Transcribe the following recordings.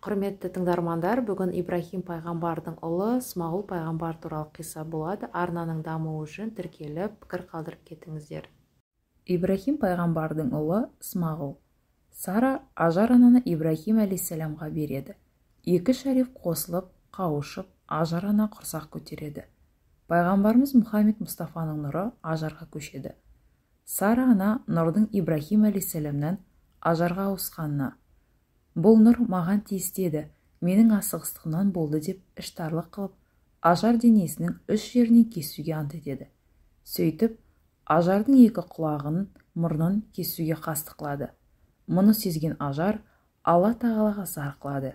Құрметті тыңдармандар, бүгін Ибрахим пайғамбардың ұлы Смағұл пайғамбар туралы қисса болады. Арнаның дамуы үшін тіркеліп, пікір қалдырып кетіңіздер. Ибрахим пайғамбардың ұлы Смағұл. Сара Ажар ананы Ибрахим алейхиссаламға береді. Екі шариф қосылып, қауышып, Ажар ана құрсақ көтереді. Пайғамбарымыз Мұхаммед Мұстафаның нұры Ажарға көшеді. Сара ана нұрдың Ибрахим алейхиссаламнан Ажарға ауысқанына: «Бұл нұр маған тиістеді, менің асығыстығымнан болды» деп іштарлық қылып, Ажар денесінің үш жерінен кесуге ант етеді. Сөйтіп, Ажардың екі құлағын, мұрнын кесуге қастық қылады. Мұны сезген Ажар Алла тағалаға зар қылады.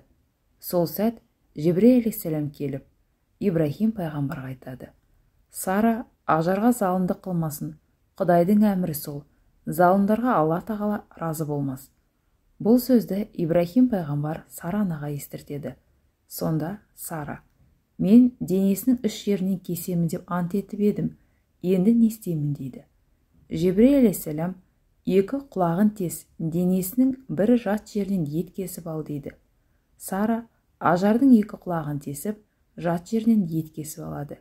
Сол сәт Жебрейіл алейхиссалам келіп, Ибрахим пайғамбарға айтады: «Сара Ажарға залымдық қылмасын, Құдайдың әмірі сол, залымдарға Алла тағала разы болмас». Бұл сөзді Ибрахим пайғамбар Сара анаға естіртеді. Сонда Сара: «Мен денесінің үш жерінен кесемін деп ант етіп едім, енді не істеймін?» дейді. Жебрейіл алейхиссалам: «Екі құлағын тес, денесінің бір жат жерінен ет кесіп ал» дейді. Сара Ажардың екі құлағын тесіп, жат жерінен ет кесіп алады.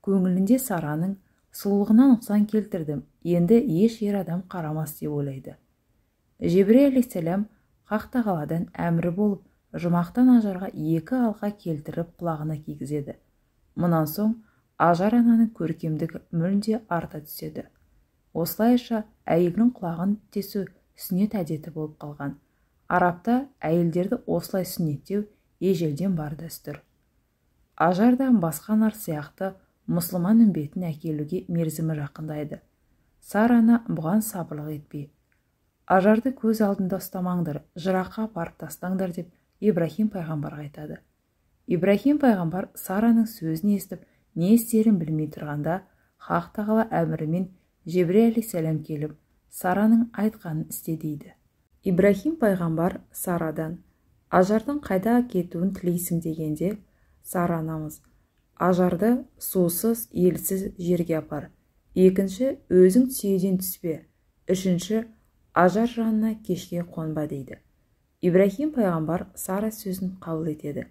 Көңілінде Сараның сұлулығына нұқсан келтірдім, енді еш ер адам қарамас деп ойлайды. Жебрейіл алейхиссалам Хақ тағаладан әмірі болып, жұмақтан Ажарға екі алқа келтіріп құлағына кигізеді. Мұнан соң Ажар ананың көркемдігі мүлде арта түседі. Осылайша әйелдің құлағын тесу сүннет әдеті болып қалған. Арапта әйелдерді осылай сүннеттеу ежелден бар дәстүр. Ажардан басқа нар сияқты мұсылман үмбетін әкелуге мерзімі жақындайды. Сара ана бұған сабырлық етпей: «Ажарды көз алдында ұстамаңдар, жыраққа апарып тастаңдар» деп Ибрахим пайғамбарға айтады. Ибрахим пайғамбар Сараның сөзін естіп, не істерін білмей тұрғанда, Хақ тағала әмірімен Жебрейіл алейхиссалам келіп, Сараның айтқанын істе дейді. Ибрахим пайғамбар Сарадан: «Ажардың қайда кетуін тілейсің?» дегенде, Сара анамыз: «Ажарды сусыз, елсіз жерге апар. Екінші, өзің түйеден түспе. Үшінші, Ажар жанына кешке қонба» дейді. Ибрахим пайғамбар Сара сөзін қабыл етеді.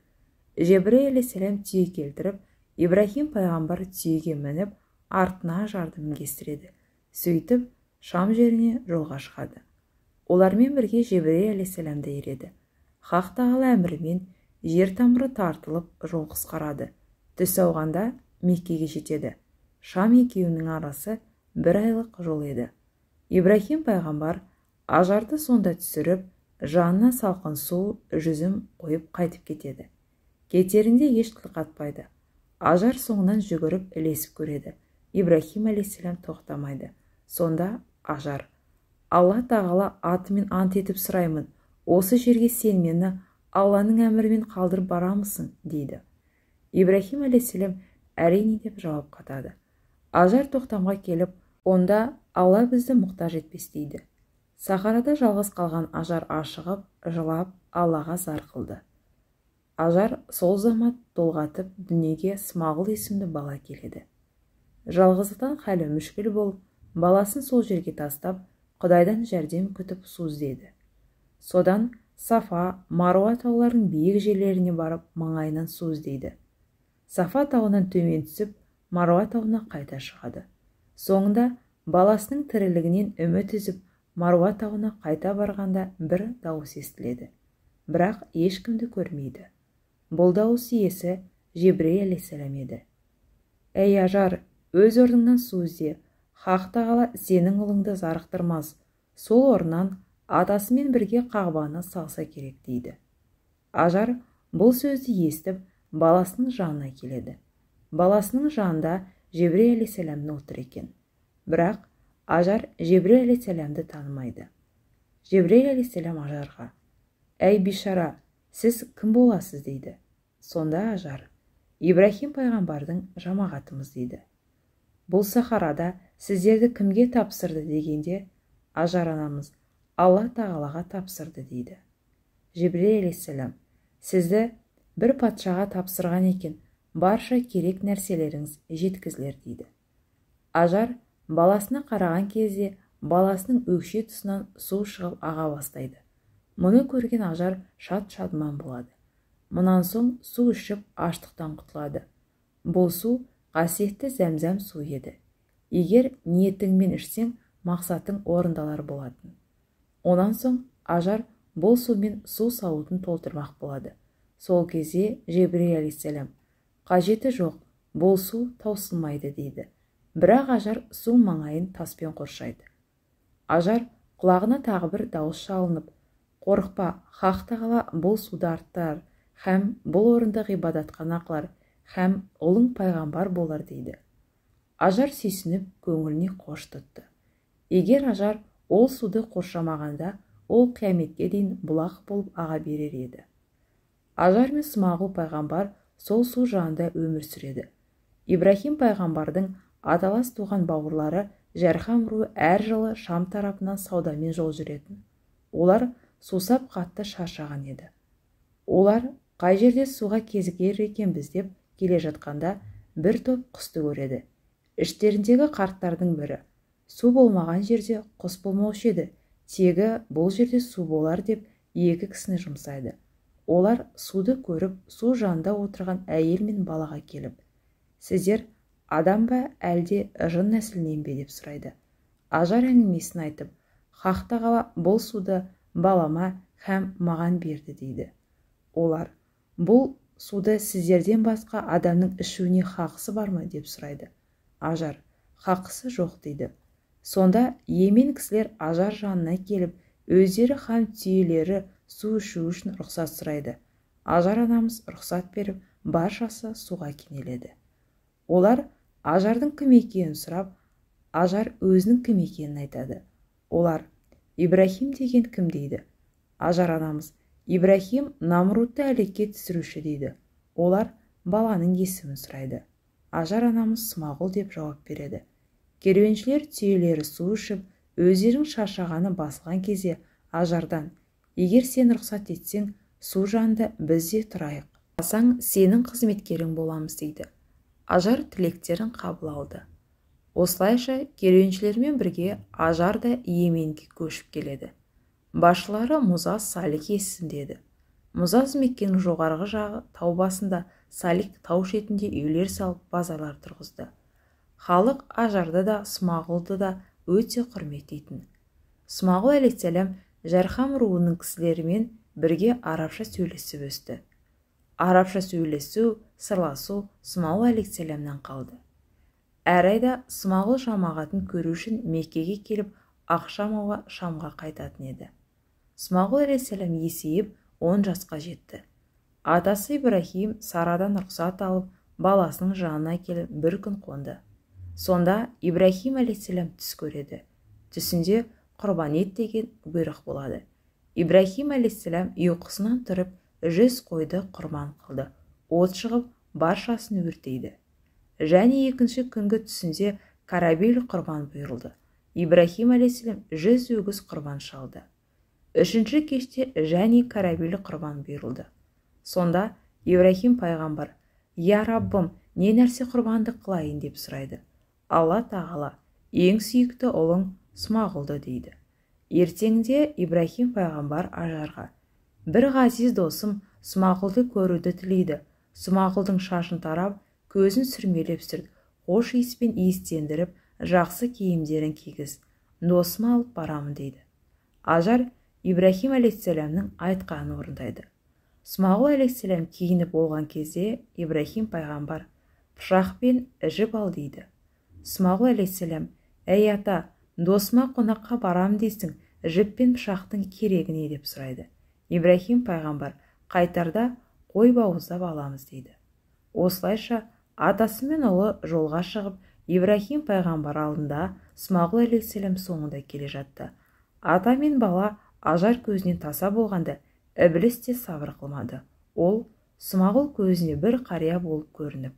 Жебрейіл алейхиссалам түйе келтіріп, Ибрахим пайғамбар түйеге мініп, артына Ажарды мінгестіреді. Сөйтіп, Шам жеріне жолға шығады. Олармен бірге Жебрейіл алейхиссалам да ереді. Хақ тағала әмірімен жер тамыры тартылып, жол қысқарады. Түс ауғанда Меккеге жетеді. Шам екеуінің арасы 1 айлық жол еді. Ибрахим пайғамбар Ажарды сонда түсіріп, жанына салқын су, жүзім қойып қайтып кетеді. Кетерінде еш тіл қатпайды. Ажар соңынан жүгіріп ілесіп көреді. Ибрахим алейхиссалам тоқтамайды. Сонда Ажар: «Алла тағала атымен ант етіп сұраймын, осы жерге сен мені Алланың әмірімен қалдырып барамысың?» дейді. Ибрахим алейхиссалам әрине деп жауап қатады. Ажар тоқтамға келіп, онда Алла бізді мұқтаж етпес дейді. Сахарада жалғыз қалған Ажар ашығып, жылап, Аллаға зар қылды. Ажар сол замат толғатып, дүниеге Смағұл есімді бала келеді. Жалғыздықтан халі мүшкіл болып, баласын сол жерге тастап, Құдайдан жәрдем күтіп су іздеді. Содан Сафа, Маруа тауларының биік жерлеріне барып, маңайынан су іздейді. Сафа тауынан төмен түсіп, Маруа тауына қайта шығады. Соңында баласының тірілігінен үміт үзіп, Маруа тауына қайта барғанда бір дауыс естіледі. Бірақ ешкімді көрмейді. Бұл дауыс иесі Жебрейіл алейхиссалам еді. «Әй Ажар, өз орныңнан су ізде, Хақ тағала сенің ұлыңды зарықтырмас, сол орнынан атасымен бірге Қағбаны салса керек» дейді. Ажар бұл сөзді естіп, баласының жанына келеді. Баласының жанында Жебрейіл алейхиссалам отыр екен. Бірақ Ажар Жебрейіл алейхиссаламды танымайды. Жебрейіл алейхиссалам Ажарға: «Әй бишара, сіз кім боласыз?» дейді. Сонда Ажар: «Ибрахим пайғамбардың жамағатымыз» дейді. «Бұл сахарада сіздерді кімге тапсырды?» дегенде, Ажар анамыз: «Алла тағалаға тапсырды» дейді. Жебрейіл алейхиссалам: «Сізді бір патшаға тапсырған екен, барша керек нәрселеріңіз жеткізілер» дейді. Ажар баласына қараған кезде баласының өкше тұсынан су шығып аға бастайды. Мұны көрген ажар шат-шадыман болады. Мұнан соң су ішіп аштықтан құтылады. Бұл су қасиетті зәмзәм су еді. Егер ниетіңмен ішсең, мақсатың орындалар болатын. Онан соң ажар бұл сумен су сауытын толтырмақ болады. Сол кезде Жебрейіл алейхиссалам, қажеті жоқ, бұл су таусылмайды дейді. Бірақ ажар су маңайын таспен қоршайды. Ажар құлағына тағы бір дауыс шалынып, қорықпа, Хақ Тағала бұл суды арттырар, һәм бұл орында ғибадатхана қылар, һәм ұлың пайғамбар болар дейді. Ажар сүйсініп көңіліне қош тұтты. Егер ажар ол суды қоршамағанда, ол қияметке дейін бұлақ болып аға берер еді. Ажар мен Смағұл пайғамбар сол су жанында өмір сүреді. Ибрахим пайғамбардың аталас туған бауырлары Жархам руы әр жылы Шам тарапынан саудамен жол жүретін. Олар сусап қатты шаршаған еді. Олар қай жерде суға кезігер екенбіз деп келе жатқанда бір топ құсты көреді. Іштеріндегі қарттардың бірі, су болмаған жерде құс болмаушы еді, тегі бұл жерде су болар деп екі кісіні жұмсайды. Олар суды көріп, су жанында отырған әйел мен балаға келіп, сіздер адам ба әлде жын нәсілінен бе деп сұрайды. Ажар әңгімесін айтып, Хақ Тағала бұл суды балама һәм маған берді дейді. Олар, бұл суды сіздерден басқа адамның ішуіне хақысы бар ма деп сұрайды. Ажар, хақысы жоқ дейді. Сонда емен кісілер ажар жанына келіп, өздері һәм түйелері су ішу үшін рұқсат сұрайды. Ажар анамыз рұқсат беріп, баршасы суға кенеледі. Олар ажардың кім екенін сұрап, ажар өзінің кім екенін айтады. Олар, Ибрахим деген кім дейді. Ажар анамыз, Ибрахим Намрудты әлекке түсіруші дейді. Олар баланың есімін сұрайды. Ажар анамыз Смағұл деп жауап береді. Керуеншілер түйелері су ішіп, өздерінің шаршағаны басылған кезде ажардан, егер сен рұқсат етсең, су жанында біз де тұрайық. Асаң, сенің қызметкерің боламыз дейді. Ажар тілектерін қабыл алды. Осылайша керуеншілермен бірге ажар да Йеменге көшіп келеді. Басшылары Музаз Салик есімдеді. Музаз Меккенің жоғарғы жағы тау басында Салик тау шетінде үйлер салып базарлар тұрғызды. Халық ажарды да Смағұлды да өте құрметтейтін. Смағұл алейхиссалам Жархам руының кісілерімен бірге арабша сөйлесіп өсті. Арабша сөйлесу, сырласу Смағұл алейхиссаламнан қалды. Әр айда Смағұл жамағатын көру үшін Меккеге келіп, ақшам ауа Шамға қайтатын еді. Смағұл алейхиссалам есейіп 10 жасқа жетті. Атасы Ибрахим Сарадан рұқсат алып, баласының жанына келіп бір күн қонды. Сонда Ибрахим алейхиссалам түс көреді. Түсінде құрбан ет деген бұйрық болады. Ибрахим алейхиссалам ұйқысынан тұрып, 100 қойды құрбан қылды. От шығып, баршасын өртейді. Және екінші күнгі түсінде карабел құрбан бұйырылды. Ибрахим алейхиссалам 100 өгіз құрбан шалды. Үшінші кеште және карабел құрбан бұйырылды. Сонда Ибрахим пайғамбар, «Я Раббым, не нәрсе құрбанды қылайын?» деп сұрайды. Алла Тағала, ең сүйікті ұлың Смағұлды дейді. Ертеңде Ибрахим пайғамбар ажарға, «Бір ғазиз досым Смағұлды көруді тілейді. Смағұлдың шашын тарап, көзін сүрмелеп сүрт, хош иіспен иістендіріп, жақсы киімдерін кигіз. Досым алып барамын» дейді. Ажар Ибрахим алейхиссаламның айтқанын орындайды. Смағұл алейхиссалам киініп болған кезде Ибрахим пайғамбар, «Пышақпен жіп ал» дейді. Смағұл алейхиссалам, «Әй ата, досыма қонаққа барам дейсің, жіппен пышақтың керегіне» деп сұрайды. Ибрахим пайғамбар, «Қайтарда қой бауыздап аламыз» дейді. Осылайша атасы мен ұлы жолға шығып, Ибрахим пайғамбар алдында, Смағұл алейхиссалам соңында келе жатты. Ата мен бала ажар көзінен таса болғанда, Ібліс те сабыр қылмады. Ол Смағұл көзіне бір қария болып көрініп,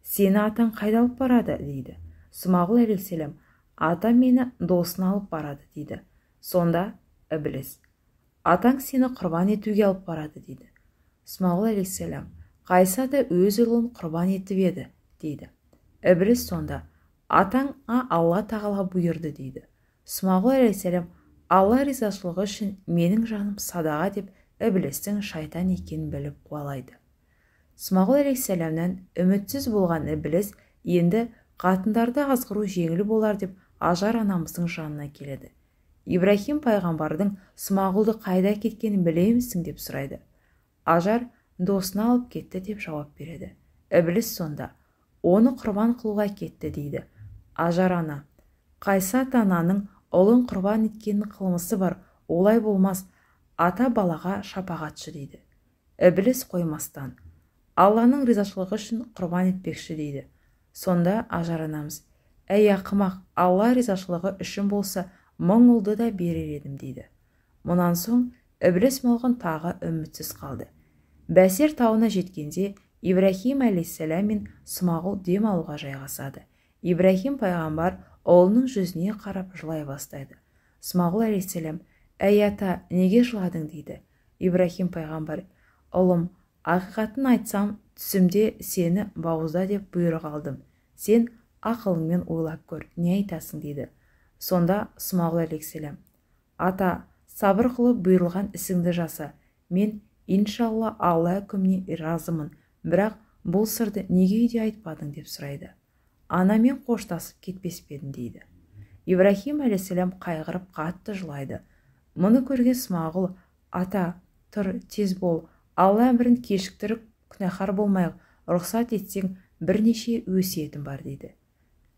«Сені атаң қайда алып барады?» дейді. Смағұл алейхиссалам, «Атам мені досына алып барады» дейді. Сонда Ібліс, «Атаң сені құрбан етуге алып барады» дейді. Смағұл алейхиссалам, «Қайса да өз ұлын құрбан етіп еді» дейді. Ібліс сонда, «Атаңа Алла Тағала бұйырды» дейді. Смағұл алейхиссалам, Алла ризашылығы үшін менің жаным садаға деп іблістің шайтан екенін біліп қуалайды. Смағұл алейхиссаламнан үмітсіз болған ібліс енді қатындарды азғыру жеңіл болар деп Ажар анамыздың жанына келеді. Ибрахим пайғамбардың Смағұлды қайда кеткенін білемісің деп сұрайды. Ажар досына алып кетті деп жауап береді. Ібліс сонда оны құрбан қылуға кетті дейді. Ажар ана, қайсы ата-ананың ұлын құрбан еткеннің қылмысы бар, олай болмас, ата балаға шапағатшы дейді. Ібліс қоймастан Алланың ризашылығы үшін құрбан етпекші дейді. Сонда Ажар анамыз, әй ақымақ, Алла ризашылығы үшін болса 1000 ұлды да берер едім дейді. Мұнан соң Ібліс малғын тағы үмітсіз қалды. Бәсер тауына жеткенде Ибрахим алейхиссалам мен Смағұл дем алуға жайғасады. Ибрахим пайғамбар ұлының жүзіне қарап жылай бастайды. Смағұл алейхиссалам, әй ата, неге жыладың дейді. Ибрахим пайғамбар, ұлым, ақиқатын айтсам, түсімде сені бауызда деп бұйрық алдым. Сен ақылыңмен ойлап көр, не айтасың дейді. Сонда Смағұл алейхиссалам, ата, сабыр қылып бұйырылған ісіңді жаса. Мен иншалла Алла үкіміне разымын, бірақ бұл сырды неге үйде айтпадың деп сұрайды. Анамен қоштасып кетпес пе едің дейді. Ибрахим алейхиссалам қайғырып қатты жылайды. Мұны көрген Смағұл, ата, тұр, тез бол, Алла әмірін кешіктіріп күнәһар болмайық, рұқсат етсең бірнеше өсиетім бар дейді.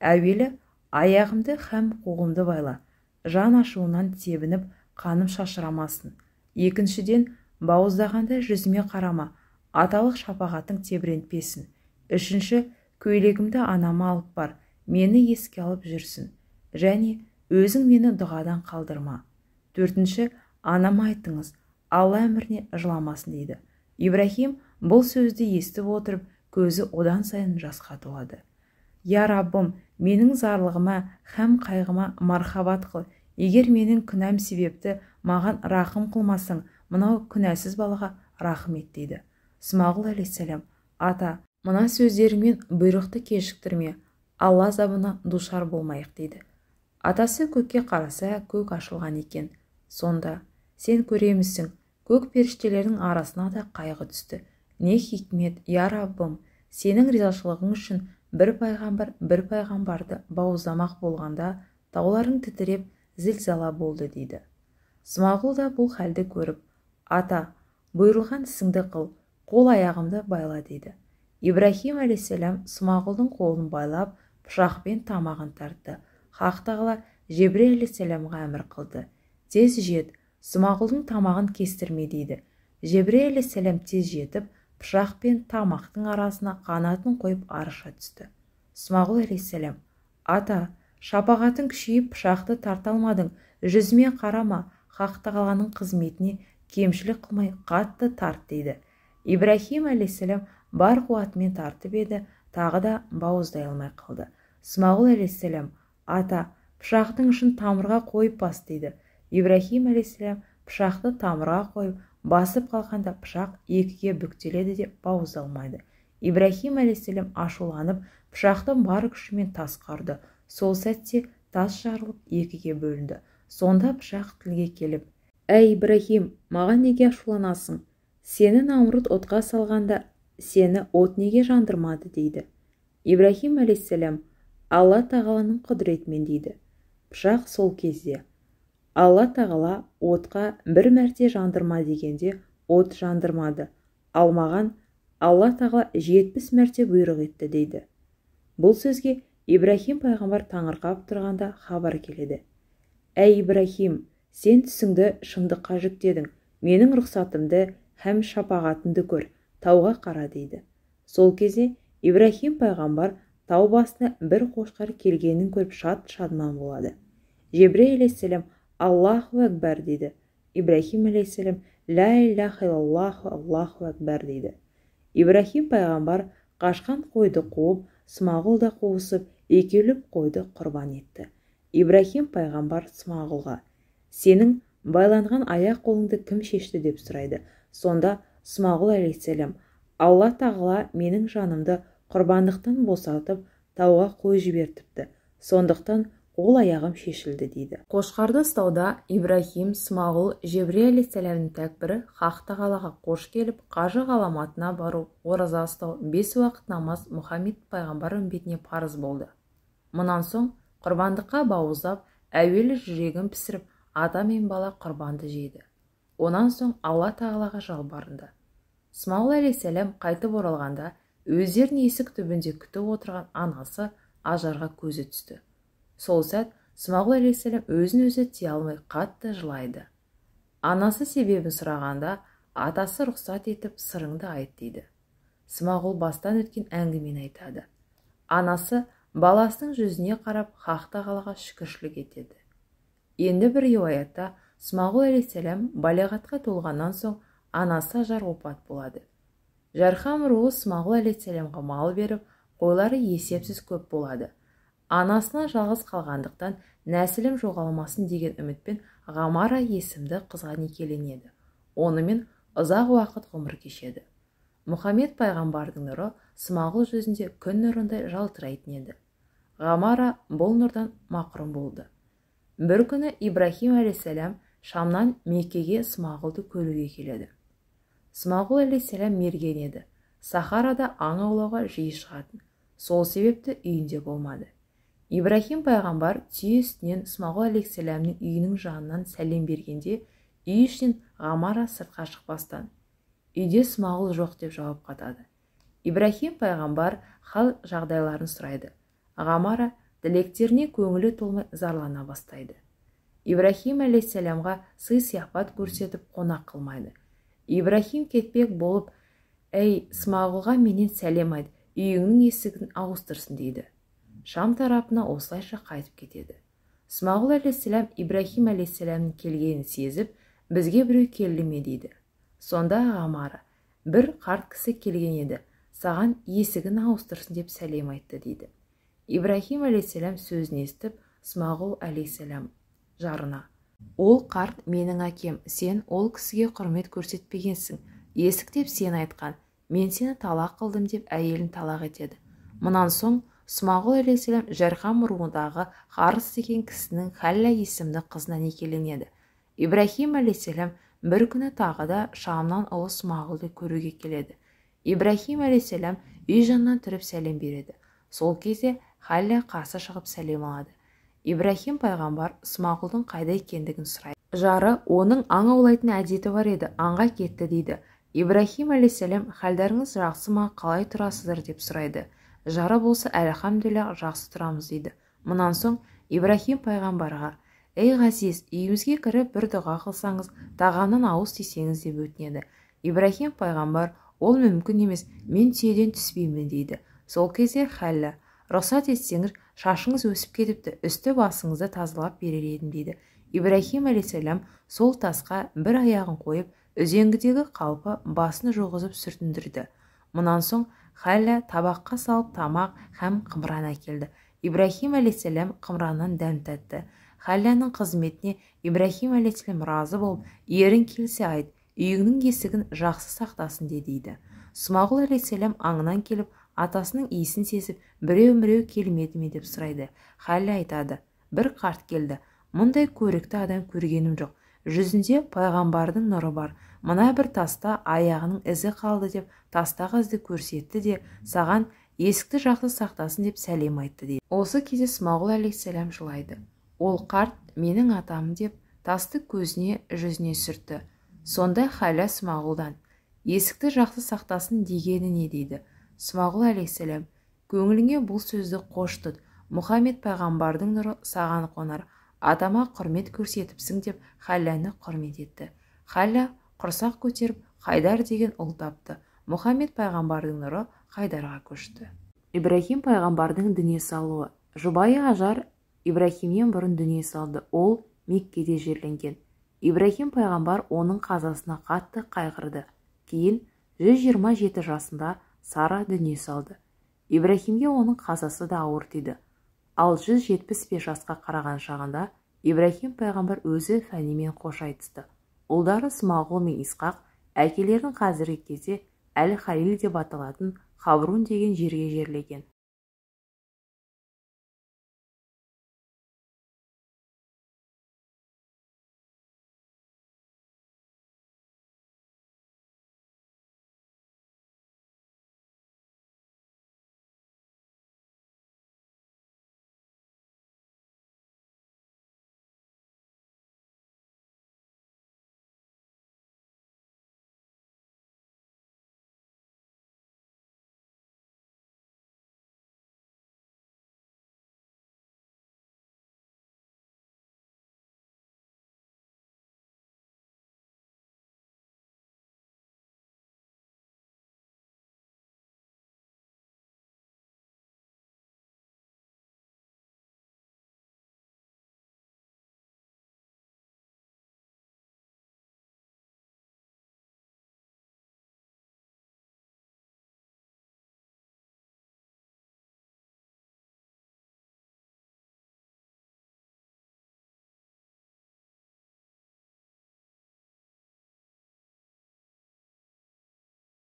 Әуелі аяғымды һәм қолымды байла, жан ашуынан тебініп қаным шашырамасын. Екіншіден, бауыздағанда жүзіме қарама, аталық шапағатың тебірентпесін. Үшінші, көйлегімді анама алып бар, мені еске алып жүрсін. Және өзің мені дұғадан қалдырма. Төртінші, анама айтыңыз, Алла әміріне жыламасын дейді. Ибрахим бұл сөзді естіп отырып, көзі одан сайын жасқа толады. Я Раббым, менің зарлығыма һәм қайғыма мархабат қыл. Егер менің күнәм себепті маған рахым қылмасаң, мынау күнәсіз балаға рахым ет дейді. Смағұл алейхиссалам, ата, мына сөздеріңмен бұйрықты кешіктірме, Алла азабына душар болмайық дейді. Атасы көкке қараса, көк ашылған екен. Сонда, сен көремісің, көк періштелердің арасына да қайғы түсті. Не хикмет, я Раббым, сенің ризашылығың үшін бір пайғамбарды бауыздамақ болғанда, тауларың тітіреп, зілзала болды дейді. Смағұл да бұл хәлді көріп, ата, бұйырылған ісіңді қыл, қол аяғымды байла дейді. Ибрахим алейхиссалам Смағұлдың қолын байлап, пышақпен тамағын тартты. Хақ тағала Жебрейіл алейхиссаламға әмір қылды. Тез жет, Смағұлдың тамағын кестірме дейді. Жебрейіл алейхиссалам тез жетіп, пышақ пен тамақтың арасына қанатын қойып арыша түсті. Смағұл алейхиссалам, ата, шапағатын күшейіп пышақты тарта алмадың, жүзіме қарама, хақ тағаланың қызметіне кемшілік қылмай қатты тарт дейді. Ибрахим алейхиссалам бар қуатымен тартып еді, тағы да бауыздай алмай қалды. Смағұл алейхиссалам, ата, пышақтың ұшын тамырға қойып бас дейді. Ибрахим алейхиссалам пышақты тамырға қойып, басып қалғанда пышақ екіге бүктеледі деп бауыздалмайды. Ибрахим алейхиссалам ашуланып, пышақтың бар күшімен тасқа ұрды. Сол сәтте тас жарылып екіге бөлінді. Сонда пышақ тілге келіп, әй Ибрахим, маған неге ашуланасың? Сені Намрұд отқа салғанда, сені от неге жандырмады дейді. Ибрахим алейхиссалам, Алла тағаланың құдіретімен дейді. Пышақ сол кезде, Алла тағала отқа бір мәрте жандырма дегенде от жандырмады. Ал маған Алла тағала 70 мәрте бұйрық етті дейді. Бұл сөзге Ибрахим пайғамбар таңырқап тұрғанда хабар келеді. Әй Ибрахим, сен түсіңді шындыққа жүктедің, менің рұқсатымды һәм шапағатымды көр, тауға қара дейді. Сол кезде Ибрахим пайғамбар тау басына бір қошқар келгенін көріп шат-шадман болады. Жебрейіл алейхиссалам Аллаху әкбар дейді. Ибрахим алейхиссалам ля иляха иллаллаху Аллаху әкбар дейді. Ибрахим пайғамбар қашқан қойды қуып, Смағұл да қуысып, екеулеп қойды құрбан етті. Ибрахим пайғамбар Смағұлға, сенің байланған аяқ қолыңды кім шешті деп сұрайды. Сонда Смағұл алейхиссалам, Алла тағала менің жанымды құрбандықтан босатып, тауға қой жібертіпті. Сондықтан ол аяғым шешілді дейді. Қошқарды ұстауда Ибрахим, Смағұл, Жебрей алейхиссаламның тәкбірі Хақ тағалаға қош келіп, қажы ғаламатына бару, ораза ұстау, 5 уақыт намаз Мұхаммед пайғамбар үмбетіне парыз болды. Мұнан соң құрбандыққа бауыздап, әуелі жүрегін пісіріп, ата мен бала құрбанды жейді. Онан соң Алла тағалаға жалбарынды. Смағұл алейхиссалам қайтып оралғанда, өздерін есік түбінде күтіп отырған анасы Ажарға көзі түсті. Сол сәт Смағұл алейхиссалам өзін-өзі тия алмай қатты жылайды. Анасы себебін сұрағанда, атасы рұқсат етіп сырыңды айт дейді. Смағұл бастан өткен әңгімені айтады. Анасы баласының жүзіне қарап Хақ тағалаға шүкіршілік етеді. Енді бір риуаятта Смағұл алейхиссалам балиғатқа толғаннан соң анасы Ажар опат болады. Жархам руы Смағұл алейхиссаламға мал беріп, қойлары есепсіз көп болады. Анасына жалғыз қалғандықтан нәсілім жоғалмасын деген үмітпен Ғамара есімді қызға некеленеді. Онымен ұзақ уақыт ғұмыр кешеді. Мұхаммед пайғамбардың нұры Смағұл жүзінде күн нұрындай жалтырайтын еді. Ғамара бұл нұрдан мақрұм болды. Бір күні Ибрахим алейхиссалам Шамнан Меккеге Смағұлды көруге келеді. Смағұл алейхиссалам мерген еді. Сахарада аң аулауға жиі шығатын. Сол себепті үйінде болмады. Ибрахим пайғамбар түйе үстінен Смағұл алейхиссаламның үйінің жанынан сәлем бергенде, үй ішінен Ғамара сыртқа шықпастан, үйде Смағұл жоқ деп жауап қатады. Ибрахим пайғамбар хал жағдайларын сұрайды. Ғамара тілектеріне көңілі толмай зарлана бастайды. Ибрахим алейхиссаламға сый-сияпат көрсетіп қонақ қылмайды. Ибрахим кетпек болып, «Әй, Смағұлға менен сәлем айт, үйіңнің есігін ауыстырсын» дейді. Шам тарапына осылайша қайтып кетеді. Смағұл алейхиссалам Ибрахим алейхиссаламның келгенін сезіп, бізге біреу келді ме дейді. Сонда Ғамара, бір қарт кісі келген еді, саған есігін ауыстырсын деп сәлем айтты дейді. Ибрахим алейхиссалам сөзін естіп, Смағұл алейхиссалам жарына, ол қарт менің әкем, сен ол кісіге құрмет көрсетпегенсің, есік деп сен айтқан, мен сені талақ қылдым деп әйелін талақ етеді. Мұнан соң Смағұл алейхиссалам Жархам руындағы Харыс деген кісінің Халля есімді қызына некеленеді. Ибрахим алейхиссалам бір күні тағы да Шамнан ұлы Смағұлды көруге келеді. Ибрахим алейхиссалам үй жанынан тұрып сәлем береді. Сол кезде Халля қарсы шығып сәлем алады. Ибрахим пайғамбар Смағұлдың қайда екендігін сұрайды. Жары оның аң аулайтын әдеті бар еді, аңға кетті дейді. Ибрахим алейхиссалам халдарыңыз жақсы ма, қалай тұрасыздар деп сұрайды. Жары болса әлхамдулилля жақсы тұрамыз дейді. Мұнан соң Ибрахим пайғамбарға, «Ей ғазиз, үйімізге кіріп бір дұға қылсаңыз, тағамнан ауыз тисеңіз» деп өтінеді. Ибрахим пайғамбар, «Ол мүмкін емес, мен түйеден түспеймін» дейді. Сол кезде Халля, «Рұқсат етсеңіз, шашыңыз өсіп кетіпті, үсті басыңызды тазалап берер едім» дейді. Ибрахим алейхиссалам сол тасқа бір аяғын қойып, үзеңгідегі қалпы басын жоғызып сүртіндірді. Мұнан соң Халля табаққа салып тамақ һәм қымыран әкелді. Ибрахим алейхиссалам қымыраннан дәм татты. Халляның қызметіне Ибрахим алейхиссалам разы болып, ерің келсе айт, үйіңнің есігін жақсы сақтасын дейді. Смағұл алейхиссалам аңынан келіп, атасының иісін сезіп, біреу келмеді ме деп сұрайды. Халля айтады, бір қарт келді. Мұндай көрікті адам көргенім жоқ. Жүзінде пайғамбардың нұры бар. Мына бір таста аяғының ізі қалды деп тастағы ізді көрсетті де, саған есікті жақсы сақтасын деп сәлем айтты дейді. Осы кезде Смағұл алейхиссалам жылайды. Ол қарт менің атам деп тасты көзіне жүзіне сүртті. Сонда Халля Смағұлдан, есікті жақсы сақтасын дегені не дейді. Смағұл алейхиссалам, көңіліңе бұл сөзді қош тұт, Мұхаммед пайғамбардың нұры саған қонар, атама құрмет көрсетіпсің деп Халляны құрмет етті. Халля құрсақ көтеріп Хайдар деген ұл тапты. Мұхаммед пайғамбардың нұры Хайдарға көшті. Ибрахим пайғамбардың дүние салуы. Жұбайы Ажар Ибрахимнен бұрын дүние салды. Ол Меккеде жерленген. Ибрахим пайғамбар оның қазасына қатты қайғырды. Кейін 127 жасында Сара дүние салды. Ибрахимге оның қазасы да ауыр тиді. Ал 175 жасқа қараған шағында Ибрахим пайғамбар өзі фәнимен қош айтысты. Ұлдары Смағұл мен Исқақ әкелерін қазіргі кезде Әл-Халил деп аталатын Хаврун деген жерге жерлеген.